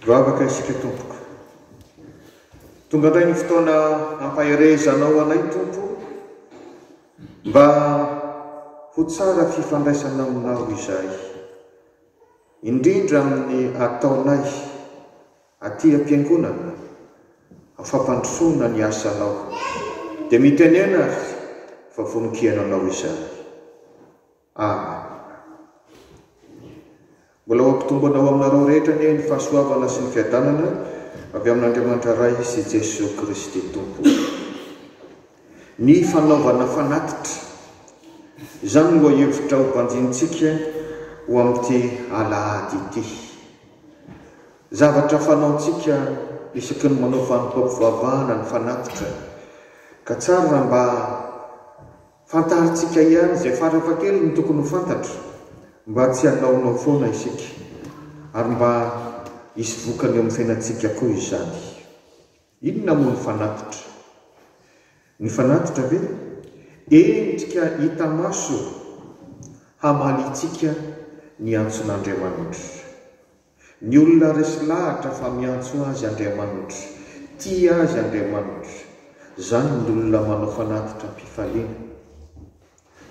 Vavaka isika tompoko. Tonga indray ny fotoana ampaherezanao anay tompo mba ho tsara fifandraisana aminao izay. Indrindra amin'ny ataonay aty am-piangonana afampandrosoana ny asanao dia mitenena fa voninkiana anao izay. Amen. Mbola ho ampitombanao aminareo rehetra ny fahasoavana sy ny fiadanana avy amin'Andriamanitra Ray sy Jesosy Kristy Tompo. Ny fanaovana fanatitra izany no hevitra ho banjintsika ho amin'ity alahady ity. Zavatra fanaontsika isaky ny manao fanompoam-pivavahana ny fanatitra ka tsara mba fantaritsika ihany izay farafahakeliny ny tokony ho fantatra mba tsy hanaonao foana isika ary mba hisy vokany amin'ny fiainantsika koa izany. Inona moa ny fanatitra? Ny fanatitra ve endrika hita maso hamalitsika ny antson'Andriamanitra. Ny olona resy lahatra fa miantso azy Andriamanitra, tia azy Andriamanitra, zany ny olona manao fanatitra am-pifaliana.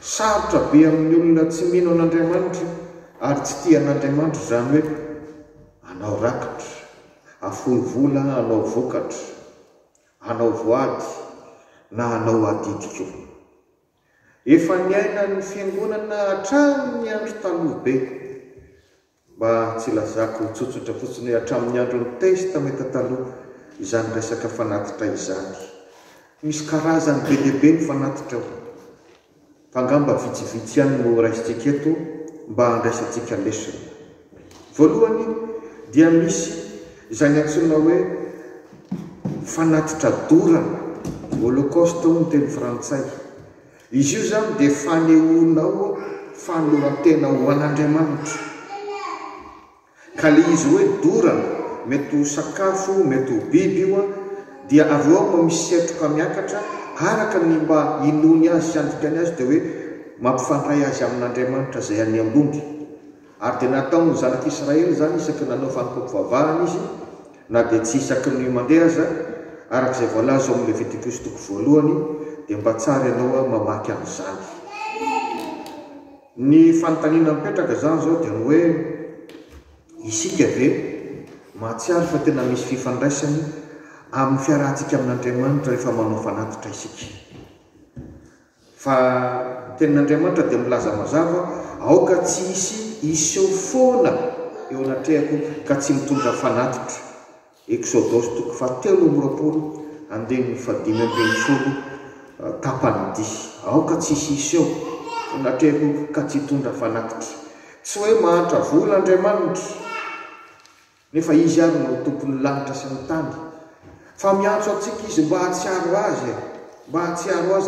Sarotra be amin'ny olona tsy mino an'Andriamanitra ary tsy tia an'Andriamanitra, zany hoe anao rakitra, afohy vola anao vokatra, anao voady na anao adidiko. Efa niaina ny fiangonana hatramin'ny andro taloha be, mba tsy lazako tsotsotra fotsiny hoe hatramin'ny andron'ny testameta taloha izany resaka fanatitra izany. Misy karazany be lehibe ny fanatitra ao. Fangamba vitsivitsy ihany no raisitsika eto mba handraisantsika lesona. Voalohany dia misy izany antsoina hoe fanatitra dorana, holocauste ho ny teny frantsay. Izy io zany dia fanehoanao fanolorantena ho an'Andriamanitra. Ka le izy hoe dorana, mety ho sakafo, mety ho biby io dia avy ao mba misy setroka miakatra araka ny mba inony azy sy andrikany azy dia hoe mampifandray azy amin'Andriamanitra izay any ambongy. Ary dia nataony zanak'Israely zany isaky nanao fanompoam-pivavahana izy, na dia tsy isaky ny mandeha aza, arak'izay voalaza ao amin'ny Levitikos toko voalohany, dia mba tsara ianao mamaky an'izany. Ny fanontaniana mipetraka zany zao dia hoe isika ve mahatsiaro fa tena misy fifandraisany amin'ny fiarahantsika amin'Andriamanitra rehefa manao fanatitra isika. Fa tenin'Andriamanitra dia milaza mazava aoka tsy iseho foana eo anatrehako ka tsy mitondra fanatitra. Exodus toko 7:5-5 tapany D. Aoka tsy iseho eo anatrehako ka tsy hitondra fanatitra. Tsy hoe mahantra vola Andriamanitra nefa izy ary no tompon'ny lanitra sy ny tany, fa miantso antsika izy mba hatsiaro azy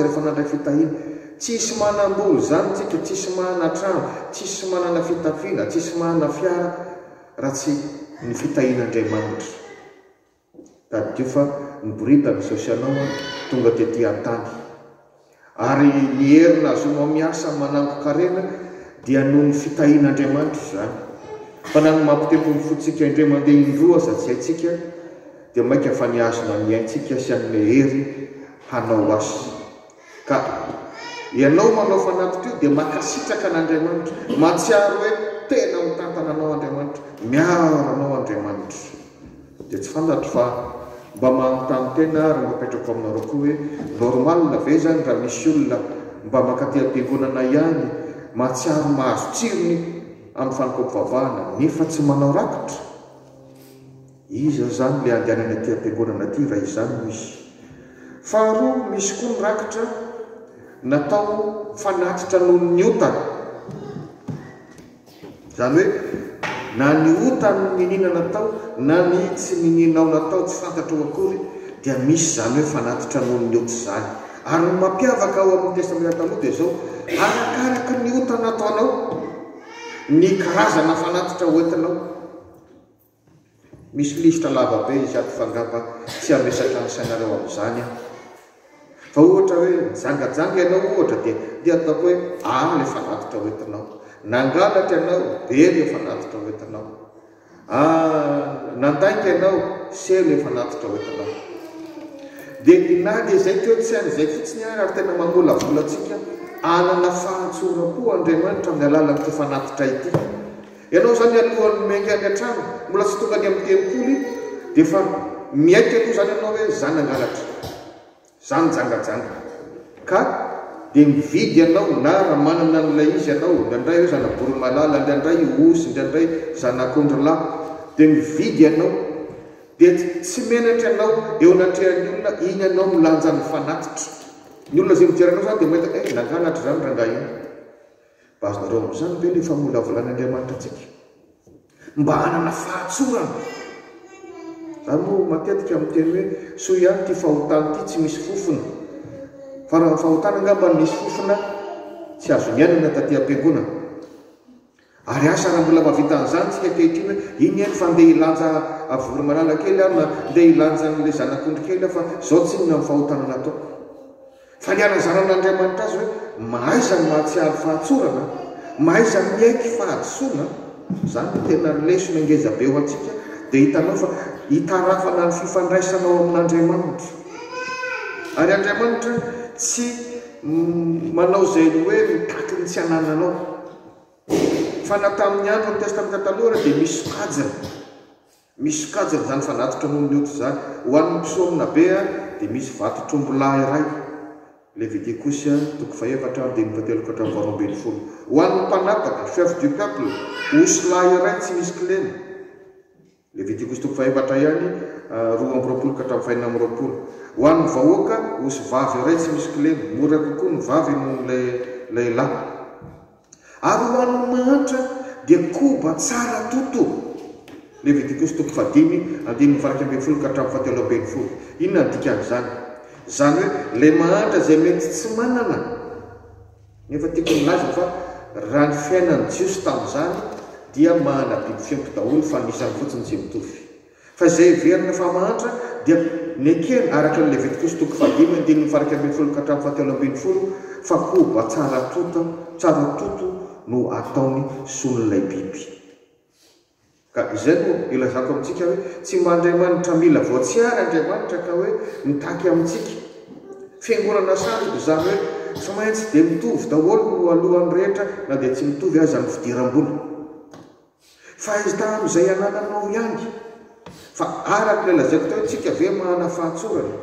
rehefa nandray fitahiana. Tsisy manam-bola zany tsika, tsisy manana trano, tsisy manana fitafiana, tsisy manana fiara raha tsy ny fitahian'Andriamanitra. Taddio fa ny borita misosy anao tonga tetỳ an-tany, ary ny herina azonao miasa manango-karena dia noho ny fitahian'Andriamanitra zany. Fa na ny mampitempo ny fotsika indray mandeha indroa aza tsy haitsika dia maika fa niazona miaintsika sy an'ilay hery hanao azy. Ka ianao manao fanatitra io dia makasitraka an'Andriamanitra, mahatsiaro hoe tena mitantana anao Andriamanitra, miaro anao Andriamanitra. Dia tsy fantatra fa mba manontany tena ary mapetrako aminareo koa hoe normalina ve zany raha misy olona mba makaty am-piangonana ihany mahatsiaro mahazo tsirony amin'ny fanompoam-pivavahana nefa tsy manao rakitra? Iza zany le andehanany aty am-piangonana aty raha izany no izy. Faharoa, misy koa ny rakitra natao fanatitra noho ny otana. Zany hoe na ny otana minina natao na ny tsy mininao natao tsy fantatra akory dia misy zany hoe fanatitra noho ny ota zany. Ary ny mampiavaka ao amin'ny testamenta taloha dia zao, arakaraka ny otana nataonao ny karazana fanatitra hoentinao. Misy lisitra lava be izy ato fangamba tsy amesatra ny sainareo amin'izany aho. Fa ohatra hoe jangajanga ianao ohatra dia ataoko hoe le fanatitra hoentinao. Nangalatra ianao, be le fanatitra hoentinao. nantaika ianao selo efa natitra oentanao dia na dia zay toetsaina zay fotsiny ary tena mamola volatsika anana fahatsora koa Andriamanitra amin'ny alalan'ity fanatitra ity. Ianao zany alohan'ny menga any an-trano mbola tsy tonga any amin'ny tempoly dia efa miaika aloha zany ianao hoe zanangalatra zany jangajanga ka dia mividy ianao na raha manana n'ilay izy ianao indraindray hoe zanabory malala indraindray osy indraindray zanak'ondrilahy dia mividy ianao dia tsy menatra ianao eo anatrehan'ny olona iny ianao milanja ny fanatitra. Ny olona zay mijeranao zany dia mahita nangalatra zany rangahy iny mba azonareo amin'izany be le famola volan'Andriamanitra antsika mba hanana fahatsorana. Zany moa matetika miteny hoe soa ihany ty fahotana ity tsy misy fofona fa raha fahotana angamba misy fofona tsy azo miainana taty am-piangonana. Ary asa raha mbola mavita an'izany tsika kehitriny hoe iny eny fa ndeha hilanja avory malala kely ary na ndeha hilanja n'le zanak'ondry kely fa zao tsy inona ny fahotana natao. Fa ny anazanan'Andriamanitra azy hoe mahaiza ny mahatsiaro fahatsorana, mahaiza miaiky fahadisoana. Zany tena lesona ngeza be ho antsika dia hitanao fa hitarafana ny fifandraisanao amin'Andriamanitra. Ary Andriamanitra tsy manao zay hoe mitaky ny tsy anananao. Fa na tamin'ny andro ny testamenta taloha dia misy sokajana zany fanatitra noho ny oto zany ho an'ny mpisaomina be dia misy vatotrombo-lahy iray Levitikosy 7:7-8. Ho an'ny mpanapaka chef du peuple osy lahy iray tsy misy kilena Levitikosy 7 ihany 2:20-4. Ho an'ny vahoaka osy vavy iray tsy misy kilena mora kokoa ny vavy noho lehilahy. Ary ho an'ny mantra dia koba tsara toto Levitikosy 5:5-7. Inona ny dikan'izany? Zany hoe le mahantra zay mety tsy manana nefa tiako nilaza fa raha ny fiainan'ny Jiosy tamin'izany dia mahana biby fiampy daholo fa nisany fotsiny tsy mitovy. Fa zay verina fa mahantra dia nekeny araka ny Levitikosy 5:5-7 fa koba tsara toto no ataony son'ilay biby. Ka izay no ilazako amintsika hoe tsy Andriamanitra mila voatsiary Andriamanitra ka hoe mitaky amintsika. Fiangonana sariko zany hoe tsy maintsy dia mitovy daholo no alohan'ny rehetra na dia tsy mitovy aza ny fidiram-bola. Fa izy ta amin'izay anananao ihany. Fa araka ilay lazaiko teo tsika ve mahana fahatsorana.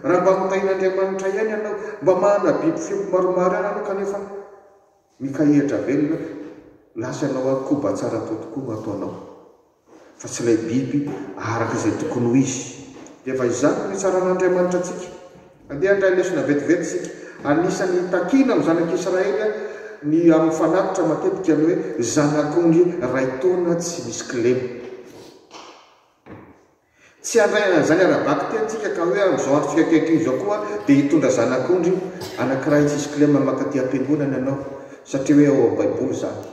Raha mba mitain'Andriamanitra ihany ianao, mba mahana biby fiampy maromaro ihany ianao kanefa mikahihatra velona, lasa ianao akoba tsara totokoa no ataonao. Fa tsy ilay biby araka izay tokony ho izy. Dia efa izany ny tsaran'Andriamanitra antsika. Andeha handray lesona vetivety sika. Anisan'ny takiana amin'ny zanak'Israely ny amin'ny fanatitra matetika ny hoe zanak'ondry ray taona tsy misy kilema. Tsy handray an'izany arabaky tentsika ka hoe amin'izao androtsika kehitriny izao koa dia hitondra zanak'ondry anankiray tsisy kilema makaty am-piangonana ianao satria hoe ao amin'ny baiboly zany.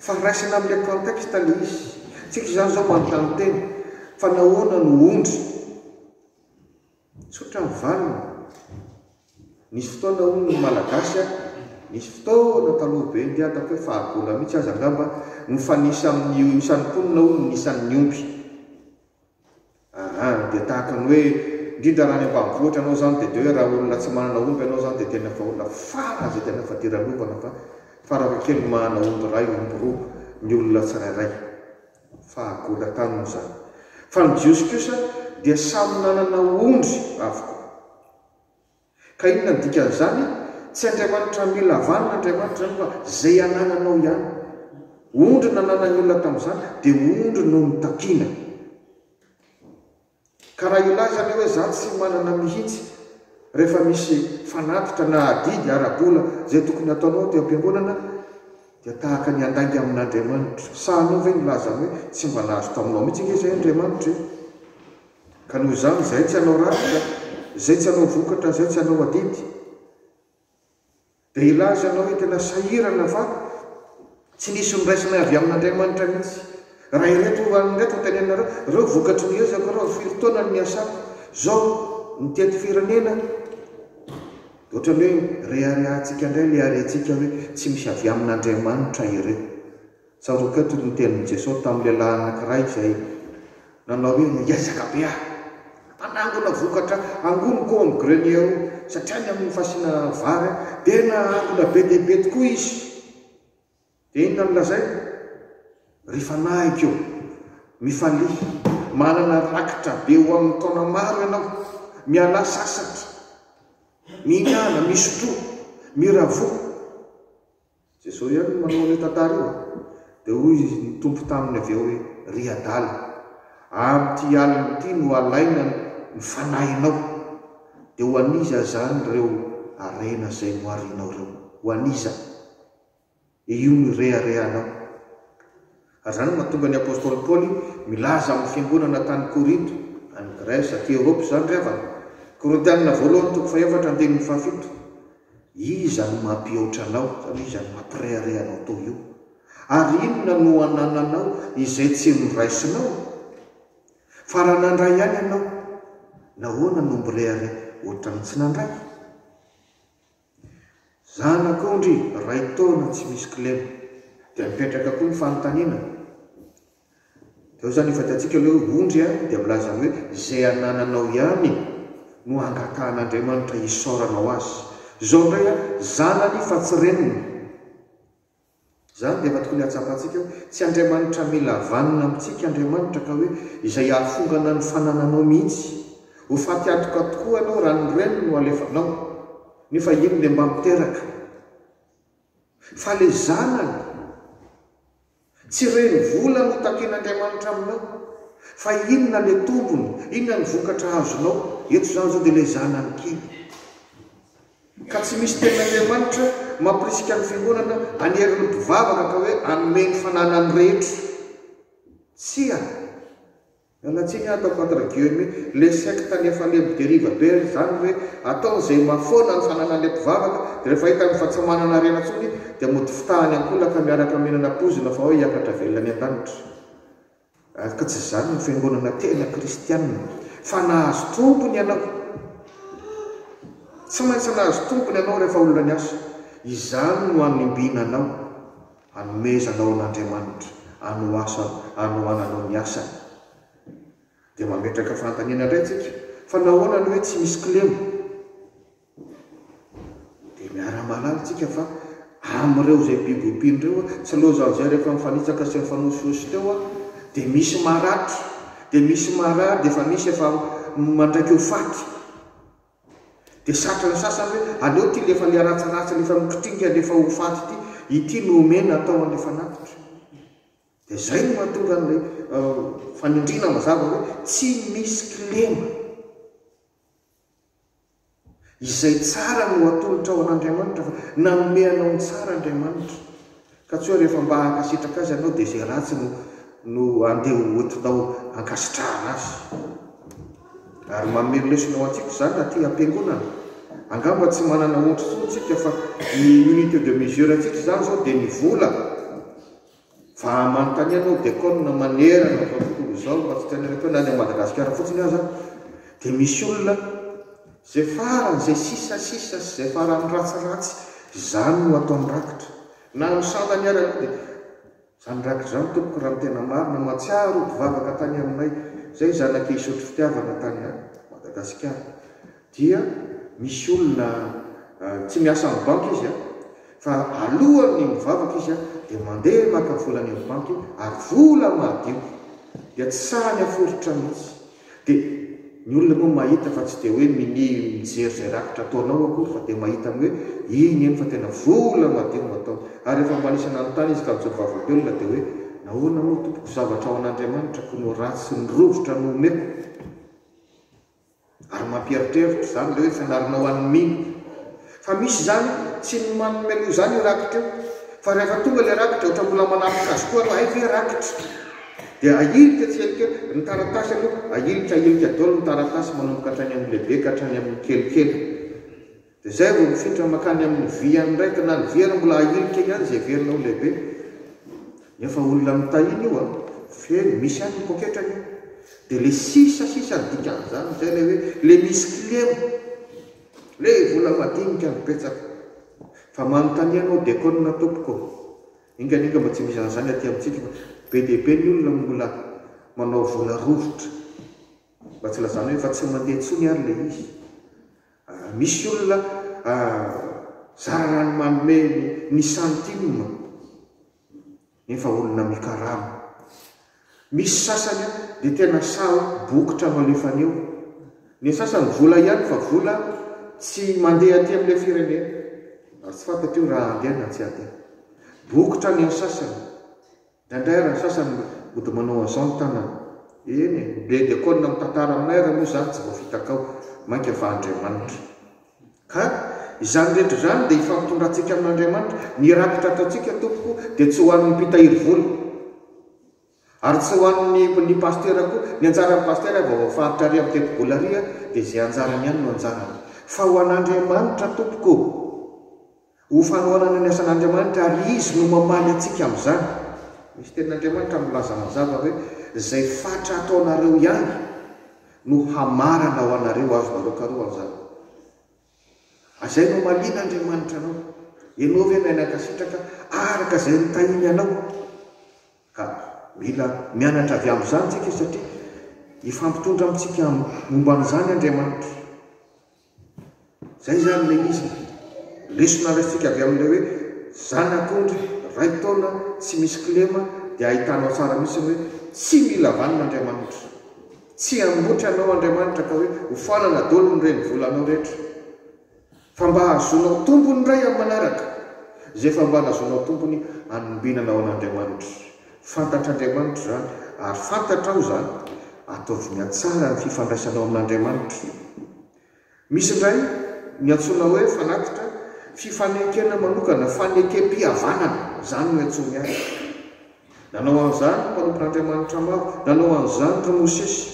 Fa raisina amin'ilay contexte ilay izy. Tsika izany zao manontany teny fa nahoana no ondry tsotra ny valina. Nisy fotoana hono ny malagasy nisy fotoana taloha be dia atako hoe fahagola mihitsy aza angamba nifanisa amin'ny isan'ny mponina hono ny isan'ny omby. Dia tahaka ny hoe indrindra raha ny ambanivohitra ianao zany dia hoe raha olona tsy manana omby ianao zany dia tena fa olona fara zay tena fa diralovana fa faraka kely manana omby ray omby roa ny olona tsirairay. Fahagola tany moa zany. Fa ny Jiosy kosa dia samy nanana ondry avokoa. Ka inona ny dikan'izany? Tsy Andriamanitra mila vanina Andriamanitra zany fa zay anananao ihany. Ondry nananany olona tamin'izany dia ondry no mitakiana. Ka raha ilazany hoe za tsy manana mihitsy rehefa misy fanatitra na adidy arabola zay tokony ataonao teo am-piangonana dia tahaka ny andangy amin'Andriamanitra. Sahanao ve nilazany hoe tsy mba nahazo taminao mihitsy nge zay Andriamanitra. Ka noho izany zay tsy hanao rakitra, zay tsy hanao vokatra, zay tsy hanao adidy. Dia ilaza anao hoe tena sahirana fa tsy nisy niraisina avy amin'Andriamanitra mihitsy. Raha ireto an'ireto tenenareo reo vokatry ny ezako reo firy-taona ny asako zao mitety firenena. Ohatrany hoe reharehantsika indray le arentsika hoe tsy misy avy amin'Andriamanitra ireo. Tsaroketo ny tenin'i Jesosy tamin'ny lehilahy anankiray izay nanao hoe iazaka be anangona vokatra angono koa amin'ny grenier satria ny amin'ny fasina vary tena angona be dehibe tokoa izy dia inona nolazay rehefa nahiko eo mifalia manana rakitra be ho amin'ny taona maro ianao miala sasatra mihinana misotroa miravo jesosy ihany manao le tantara io dia hoy izy ny tompo taminy avy eo hoe ry adala amin'ity alina ity no alaina ny fanahinao dia ho aniza zany reo arena zay moarinao reo ho aniza io no reharehanao ary zany mahatonga ny apôstôly Paoly milaza amin'ny fiangonana tany Korinto any Grèce aty Eropa zany revana Korintianina voalohany toko 4:7 iza no mampihoatra anao zany iza no mampireharehanao toy io ary inona no anananao izay tsy miraisinao fa raha nandray ihany ianao nahoana no mbirehare ohatrany tsy nandray zanak'ondry ray taona tsy misy kilema dia mipetraka koa ny fanontaniana dia zany ifatatsika le ondry dia milaza hoe zay anananao ihany no angatahan'Andriamanitra isaoranao azy zao ndray zanany fa tsy reniny zany dia efa tokony hatsapantsika tsy Andriamanitra mila vanina amintsika Andriamanitra ka hoe izay ahafongana ny fanananao mihitsy ho fatiatoka tokoa ianao raha ny reniny no alefanao nefa ino le mba miteraka fa le zanany tsy reny vola no taken'Andriamanitra aminao fa inona le tombony inona ny vokatra azonao eto zany zao dia le zanany kely ka tsy misy ten'Andriamanitra mampirisika ny fiangonana aneriny mpivavaka ka hoe anome ny fananany rehetra tsia alatsiny atao contre guillemets le secte nefa le mideriva be zany hoe atao zay mafoana ny fananan'le mpivavaka dia rehefa hitany fa tsy manana rena ntsony dia mody fitahany ankolaka miaraka mihinana pozina fa hoe hiakatra velona ny an-danitra ka tsy zany ny fiangonana tena kristianina fa nahazo tompony ianao tsy maintsy nahazo tompony ianao rehefa olona ny asa izany no animbinanao hanomezanao an'Andriamanitra anoananao ny asany dia mametraka fanontaniana indray tsika fa nahoana ny hoe tsy misy kilema dia miara-malala tsika fa amin'ireo zay bibopiny reo tsy loazan'izay rehefa mifanitsaka sy mifanososy teo dia misy maratra dia misy marary dia efa misy efa mandraiky ho faty dia satrany sasany hoe aleo ty lefa le ratsaratsy lefa mikitringa lefa ho faty ity no omena atao an'le fanatitra dia zay no mahatonga n'le fanindrina mazava hoe tsy misy kilema izay tsara no atolotra ao an'Andriamanitra fa nanome anao ny tsara Andriamanitra ka tsy hoe rehefa mba hankasitraka azy anao dia zay ratsy no andeha oetinao hankasitrahana azy ary mamelo lesonao antsika zany aty am-piangonana angamba tsy manana ondry sontsika fa ny unité de mesure atsika zany zao dia ny vola fa manontany anao dekona manerana fatokolo zao mba tsy tena reto na any Madagasikara fotsiny aza dia misy olona zay farany zay sisa sy zay farany ratsiratsy zany no ataony rakitra na misantany ara dia zany rakitra zany tompoko raha tena marina matsiaro mpivavaka tany aminay zay zanake isotro fitiavana tany Madagasikara dia misy olona tsy miasa amin'ny banky izy fa alohany mivavaka izy dia mandeha maka volany amin'ny banky ary vola madio dia tsy sahany aforitra mihitsy dia ny olona moa mahita fa tsy dia hoe mijery zay rakitra ataonao akory fa dia mahita hoe iny eny fa tena vola madio no atao ary rehefa manisana ny tany izy ka mijovavabelona dia hoe nahoana moa tompoko zavatra ao an'Andriamanitra ko no ratsy ny rovotra no omeko ary mampieritreritra zany le hoe fianarinao an'ny mino fa misy zany tsy ny manomelo zany io rakitra io fa rehefa tonga le rakitra ohatra mbola manapika azy koa anao hay ve rakitra dia ahilika tsy elikely ny taratasy aloha ahilika daholo ny taratasy manomboka hatrany amin'ny lehibe ka hatrany amin'ny kelikely dia zay vao mifindra makany amin'ny viany ndraiky na ny viany mbola ahilika ihany zay verinao lehibe nefa olona mitahiny io feno misy any ny poketrany io dia le sisa dikany zany zay le hoe le misy kilema le vola madinika mipetsaka fa manontany ianao dekona tompoko inganinga mba tsy misy an'izany aty amintsika fa be dia be ny olona mbola manao vola rovotra mba tsy lazany hoe fa tsy mandeha ntsony ary le izy. Misy olona zara rano manome ny santime nefa olona mikarama. Misy sasany dia tena sao bokotra no alefany eo, ny sasany vola ihany fa vola tsy mandeha aty amin'ilay firenena, ary tsy fantatr io raha andeha na tsy andeha. Bokotra ny sasany, ndraindray raha ny sasany mody manao an'izao ny tanana. Eny be dia koa na mitantara aminay raha moa zany tsy voafitakao mainka fa Andriamanitra. Ka izany rehetra izany dia ifampitondratsika amin'Andriamanitra. Ny rakitra ataontsika tompoko dia tsy ho an'ny mpitahiry vola, ary tsy ho an'ny pastera koa. Ny anjaran'ny pastera vao faritra ary amin'ny tempo-bolaria dia izay anjarany ihany no anjarany, fa ho an'Andriamanitra tompoko, ho fanohanana ny asan'Andriamanitra, ary izy no mamaly antsika amin'izany. Misy tenin'Andriamanitra milaza mazava hoe izay fatra ataonareo ihany no hamarana ho anareo azonareo karoa an'izany. Azay no maliana Andriamanitra anao, ianao ve nainakasitraka araka izay nitahiny anao. Ka mila mianatra avy amin'izany tsika, satria ifampitondra amintsika momba an'izany Andriamanitra. Zay zany le izy lesona raisitsika avy amin'ilay hoe zanak'ondry ray taona tsy misy kilema, dia ahitanao tsara misy hoe tsy mila vanina Andriamanitra, tsy ambotra anao Andriamanitra ka hoe ho fanana dolo ny reny volanao rehetra, fa mba hazonao tompony ray amin'ny manaraka. Zay fa mba nazonao tompony anombinanao an'Andriamanitra. Fantatr'Andriamanitra zany, ary fantatrao zany ataovy miatsara ny fifandraisanao amin'Andriamanitra. Misy indray ny antsoina hoe fanatitra fifanekena manokana, fanekempihavanana, zany no antsony azy. Nanao an'izany mpanompon'Andriamanitra maro, nanao an'izany ry Mosesy.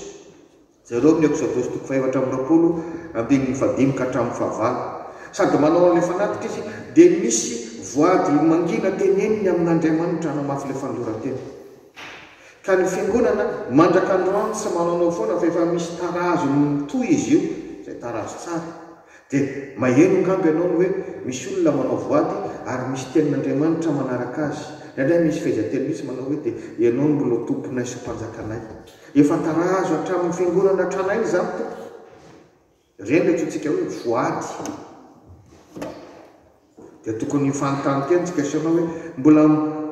Zareo amin'ny Exodosy 4:17-15 ka hatramin'ny 19. Sady manao an'ilay fanatitra izy dia misy voady mangina teneniny amin'Andriamanitra hanamafy ilay fanoloran-tena. Ka ny fiangonana mandraka androany sy manaonao foana fa efa misy tarazo mitoy izy io, izay tarazo tsara. Dia maheno ngamby ianao hoe misy olona manao voady ary misy tenin'Andriamanitra manaraka azy. Nandray misy fehezanteny misy manao hoe dia ianao mbola tomponay sy mpanjakanay. Efa tarazo hatramin'ny fiangonana tranainy zany tompo. Ireny le tsika hoe voady. Dia tokony fanontany tentsika sanao hoe mbola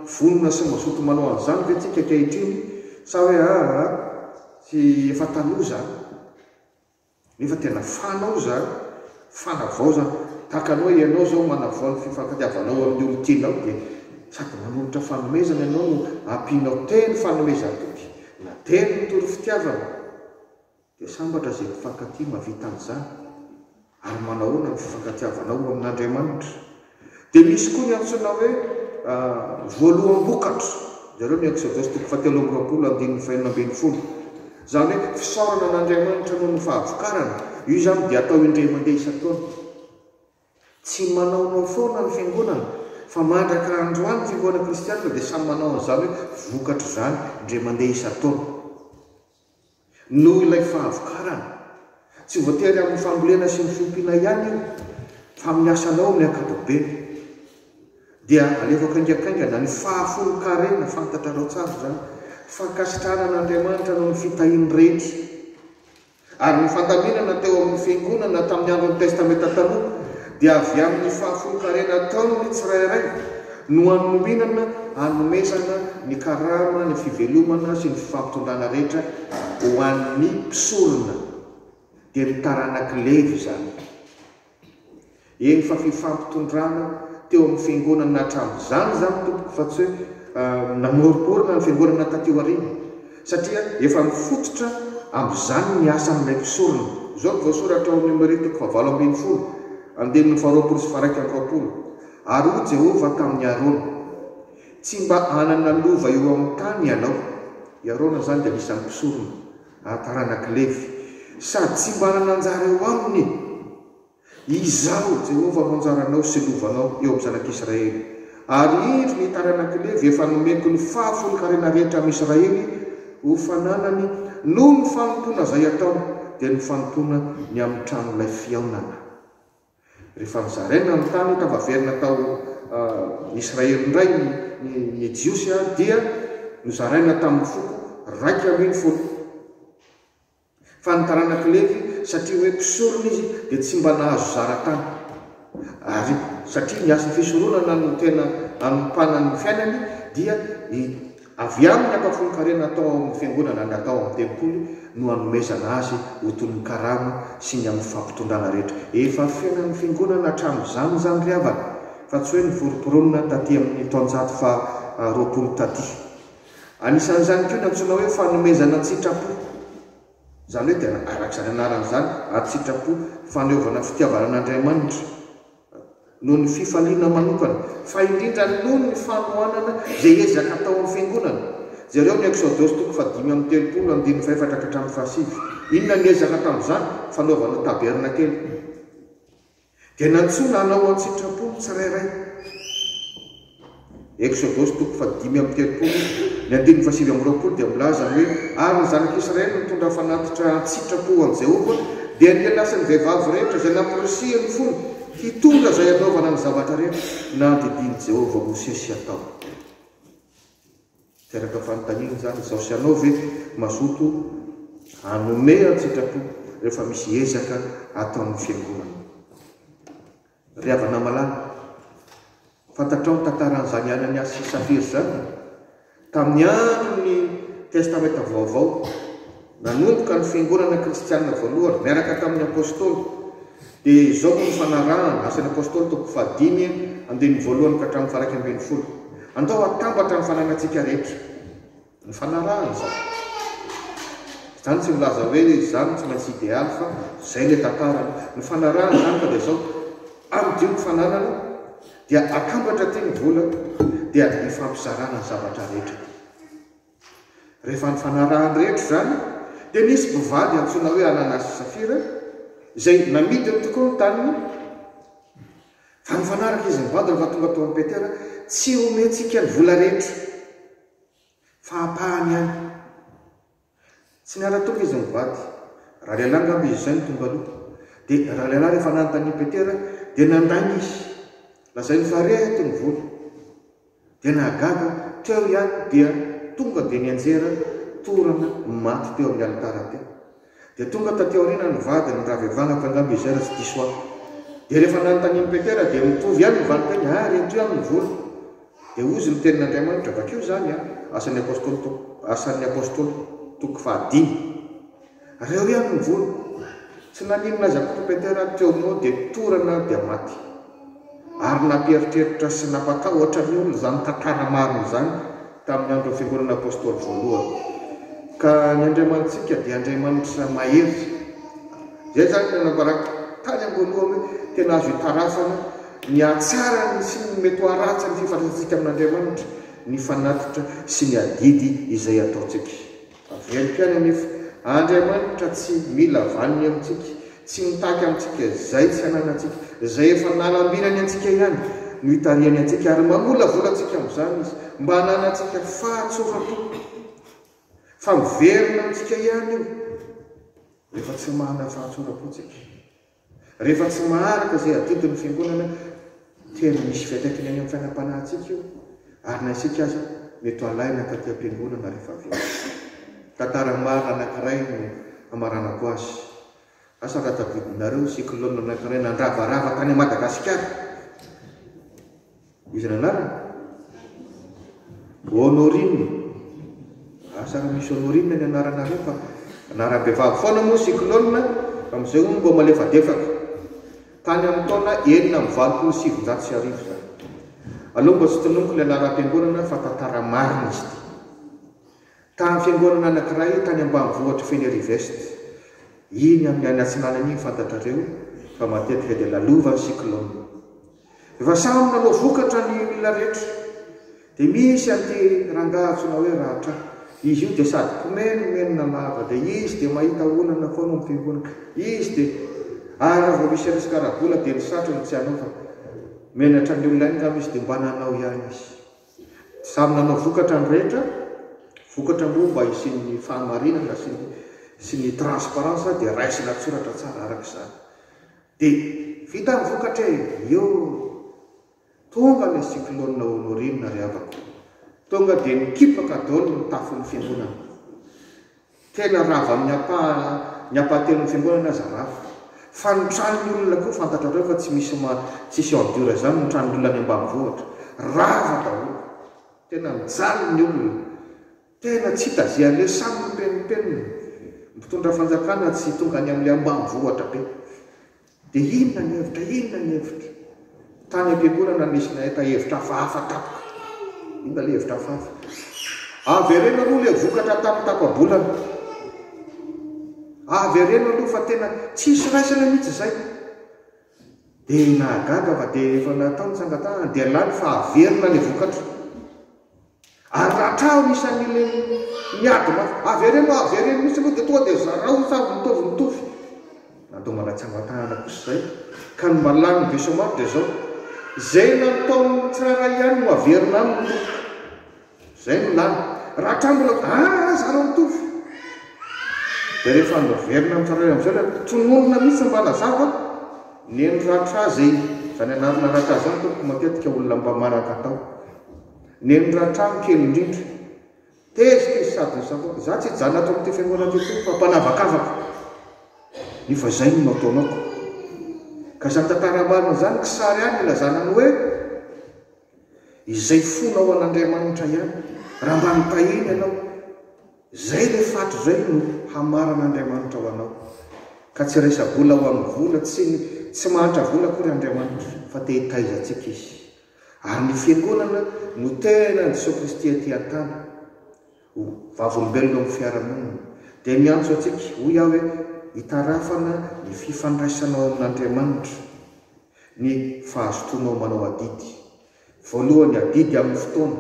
vonona sy mazoto manao an'izany ve tsika ankehitriny, sa hoe tsy efa taloha zany. Nefa tena fanao zany, fanavao zany. Takanao ianao zao manavao ny fifankatiavanao amin'ny olo-tianao, dia sady manolotra fanomezana ianao no ampianao teny fanomezana toky, na teny mitory fitiavana, dia sambatra izay mpifankatia mavita an'izany, ary manahoana ny fifankatiavanao amin'Andriamanitra. Dia misy koa ny antsoina hoe voaloham-bokatra. Zareo ny Exodosy 17:20-20. Zany hoe fisaorana an'Andriamanitra noho ny fahavokarana. Io zany dia atao indray mandeha isan-taona. Tsy manaonao foana ny fiangonana, fa mandraka androany ny fiangonana kristianina dia samy manao an'izany hoe vokatra zany indray mandeha isan-taona. Noho ilay fahavokarana, tsy voatery amin'ny fambolena sy ny fiompiana ihany io, fa amin'ny asanao amin'ny ankapobeny. Dia alefaka aingakaingana ny fahafolo-karena, fantatrareo tsara zany, fankasitranan'Andriamanitra noho ny fitahiny rehetra. Ary ny fandaminana teo amin'ny fiangonana tamin'ny andron'ny testamenta taloha dia avy amin'ny fahafolo-karena taon'ny tsirairay no anominana, anomezana ny karama, ny fivelomana sy ny fifampitondrana rehetra ho an'ny mpisorona, dia ny taranaka levy zany. Eny fa fifampitondrana teo amin'ny fiangonana hatramin'izany zany tompoko, fa tsy hoe namoriporina ny fiangonana taty aoriana, satria efa mifototra amin'izany ny asan'ilay mpisorona. Zao voasoratra ao Numerika 7:20, 2:20. Ary ho Jehova tamin'ny Arona, tsy mba hanana lova eo amin'ny tany ianao. I Arona zany dia misy mpisorona, taranaka levy, sady tsy mba hanana anjara eo aminy. Izaho Jehova manjaranao sy lovanao eo amin'ny zanak'Israely. Ary indro ny taranaka levy efa nomeko ny fahafolo-karena rehetra amin'ny Israely ho fananany noho ny fanontona izay atao, dia ny fanontona ny amin'ny tranon'ilay fiaonana. Rehefa nizaraina ny tany tavaverina tao Israely indray ny Jiosy, dia nizaraina tamin'ny foko 240 fa nytaranakilevy satria hoe mpisorona izy dia tsy mba nahazo zaratany ary satria niasany fisoronana no tena anompanany fiainany dia avy aminy akafonkarena atao amin'ny fiangonana ny atao amin'ny tempoly no anomezana azy ho toy ny karama sy ny amin'ny fampitondrana rehetra efa fiainan'ny fiangonana hatramin'izany zany ry havana fa tsy hoe nivoroporonina taty amin'ny taonjato fa 20 taty anisan'izany koa ny antsoina hoe fanomezana tsitrapo zany hoe tena arak'izany anaran'izany atsitrapo faneovana fitiavana an'Andriamanitra noho ny fifaliana manokana fa indrindra noho ny fanohanana zay ezaka atao amin'ny fiangonana zareo ny Exodus 5:30 ka hatramin'ny 7. Inona ny ezaka tamin'izany? Fanaovana tabernakely dia nantsona hanao an-tsitrapo tsirairay. Exodus 5:30 dia milaza hoe ary ny zanak'Israely nitondra fanatitra an-tsitrapo an' Jehovah dia nialasany vehivavy rehetra zay namporisihany fony hitondra zay anaovana ny zavatra rehetra na didiny Jehovah Mosesy atao. Teraka fanontaniana zany izao sy anao ve mazoto hanome an-tsitrapo rehefa misy ezaka ataon'ny fiangonana. Ry havana malala, fantatrao ny tantaran'izany anany asy Safira zany tamin'ny andro ny testamenta vaovao nanomboka ny fiangonana kristianina voalohany miaraka tamin'ny apôstôly dia izao ny fanarahana asan'ny apôstôly 5 andiny voalohany ka hatramin'ny 20. Andao atambatra ny fananantsika rehetra ny fanarahana zany tsy milaza hoe zany tsy maintsy idealy fa zay le tantarany ny fanarahana zany fa dia zao amin'ny ny fananana dia atambatra ty ny vola dia ny fampizarana ny zavatra rehetra. Rehefa ny fanarahany rehetra zany dia nisy mpivady antsoina hoe Ananiasy sy Safira zay namidiny tokoa ny taniny fa nifanaraka izy mivady rehefa tonga tao amin'ny Petera tsy omentsika ny vola rehetra fa apahany ihany. Tsy niara-tonga izy mivady raha lehilahy angamba izy zay ny tonga aloha dia raha lehilahy rehefa nanontany Petera dia nandainy izy lazay ny fareto ny vola dia nahagaga teo ihany dia tonga dia nianjera torana maty teo amin'ny alitara teo dia tonga tateo aoriana ny vady ny ravevagna fa angamba izy ra tsy diso ahy dia rehefa nanontany Petera dia mitovy ihany ny vaniteny ary ento ihany ny vola dia ozy ny tenin'Andriamanitra bakeo zany asan'ny apôstôly 5. Reo ihany ny vola tsy naninona azy akory Petera teo moa dia torana dia maty ary nampieritreritra sy napaka ohatra ny olona zany tantara marina zany tamin'ny andro ny fiangonana apôstôly voalohany. Ka ny Andriamanitsika dia Andriamanitra mahery zay zany nanambaraka tany am-boalohany tena azo hitarafana ny atsarany sy ny mety ho aratsy ny fifandraisantsika amin'Andriamanitra ny fanatitra sy ny adidy izay ataontsika. Avely-piana nefa Andriamanitra tsy mila vaniny amintsika, tsy mitaky amintsika zay tsy ananantsika, zay efa nalambinany antsika ihany no hitariany antsika ary mamola volantsika amin'izany izy mba hananantsika fahatsorapo fa miverina amintsika ihany io rehefa tsy mahana fahatsorapotsika, rehefa tsy maharaka zay adidin'ny fiangonana tena misy fiantraikany any amin'ny fiainam-panahintsika io ary na isika aza mety alaina taty am-piangonana rehefa avy. Tantara marina anankiray no amaranako azy. Asa raha tadidinareo cyclone anankiray nandravarava tany Madagasikara. Izy nanarana Honorine. Asa raha misy Honorine ny anaranareo fa anaram-behivavy foana moa cyclone amin'izay ho mbo malefadefaka tany amin'ny taona 927 zany. Aloha mbo tsy tononika ilay anaram-piangonana fa tantara marina izy ty. Tamin'ny fiangonana anankiray tany ambanivohitra Fenerive. Iny amin'ny any atsinanany iny fantatrareo fa matetika dia lalova ny cyclone. Efa samy nanao vokatra ny olona rehetra dia misy an'ity rangahy antsoina hoe Ratra. Izy io dia sady mpomenomenona lava dia izy dia mahita olana foana amin'ny fiangonana izy dia ary raha vao misy resaka rabola dia ny satrony tsy hanao fa menatra ny olona ingamba izy dia mba nanao ihany izy. Samy nanao vokatra ny rehetra, vokatra moa mba isin'ny fahamarinana sy ny transparence dia raisina tsoratra tsara arak'izany. Dia vita ny vokatra io tonga ilay cyclone Honorine ry havako, tonga dia nikipaka daholo ny tafon'ny fiangonana tena rava amin'ny apaten'ny fiangonana zarafo fa nitrano ny olona koa fantatra reo fa tsy misy endure zany nitrano ny olona any ambanivohitra rava daholo tena mijaly ny olona tena tsy hitazian'le samy mipenipenina mpitondra fanjakana tsy tonga any amin'le ambanivohitra be dia inona ny hevitra tany am-piangonana nisy nahita hevitra hafahafa tapoka inona le hevitra hafahafa avy arena aloha le vokatra tamin'ny tapabolana avy arena aloha fa tena tsisy raisana mihitsy zay dia nahagaga fa dia efa natao ny sangatahana dia lany fa averina le vokatra ary rahatrao nisan'ile miady avy arena misy aloha dia tonga dia zarao samy mitovy natao manatsangatahana kosa zay ka ny malany be somaro dia zao zay nataony tsiraray ihany no averina aminy zay no lany raha trambola zareo mitovy dia rehefa naverina amin'ny tsiraray am'izay tononona mihitsy mba nazava neny ratra zay zany anarina ratra zany toko matetika olona mba maraka atao neny ratra kely indrindra tezika izy sady nisavako za tsy jana ato amin'ity fiangonana ty fa mpanavakavaka nefa zay no nataonako ka zany tantara-marina zany kisary any ilazana ny hoe izay fonao an'Andriamanitra ihany raha mba nitahiny ianao zay le fato zay no hamaran'Andriamanitra ho anao ka tsy resa-bola ho amin'ny vola tsy mahantra vola kory Andriamanitra fa te hitaizantsika izy ary ny fiangonana no tena ny Jesosy Kristy aty an-tany vavolombelona amin'ny fiarahamonina dia miantso atsika hoy aho hoe hitarafana ny fifandraisanao amin'Andriamanitra ny fahazotoanao manao adidy voalohany adidy amin'ny fotoana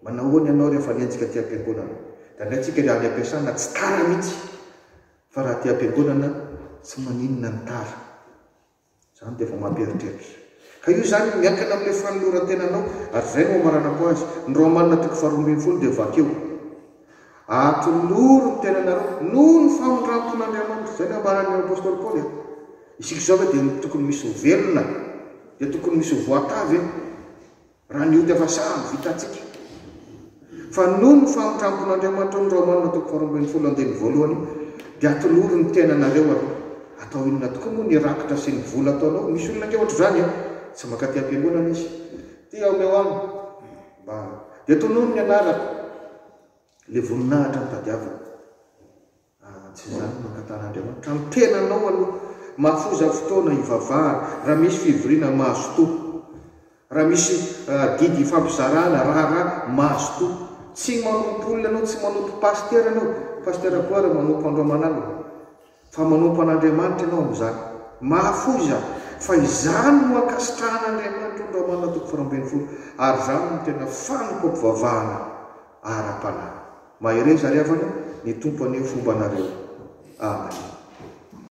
manao hoany ianao rehefa nianjika ty am-piangonana da ndraitsika raha ny ampiasana tsy tara mihitsy fa raha ty am-piangonana tsy maninona ny tara zany dia efa mampieritreritra ka io zany miankana amin'le fanoloran-tenanao ary zay no amaranako azy ny Romanina 12 dia vakeo atoloro ny tenanareo noho ny famondrampon'Andriamanitra zay no amaran'ny apôstôly Paoly isika zao hoe dia tokony misy velona dia tokony misy voatavy raha ny ody efa samy vitatsika fa noho ny famondrampon'Andriamanitra ny Romanina 12 andeny voalohany dia atoloro ny tenanareo aloha atao inona tokoa moa ny rakitra sy ny vola ataonao misy olona ke ohatra zany tsy makaty am-piangonana izy ty aomeo any mba dia tonono ny anaraka le voninahitra mitadiavana tsy zany makatan'Andriamanitra amin'ny tenanao aloha mahafoza fotoana hivavahana raha misy fivoriana mahazo to raha misy didy fampizarana raha mahazo to tsy manompo olona anao tsy manompo pastera anao pastera koa raha manompo androaman'alina fa manompo an'Andriamanitra ianao amin'izany mahafoza fa izany no akasitrahan'Andriamanitra ny Romanina 12 ary zany no tena fanoko ampivavahana ara-panahy mahery zariavana ny tompo ane fomba anareo amen.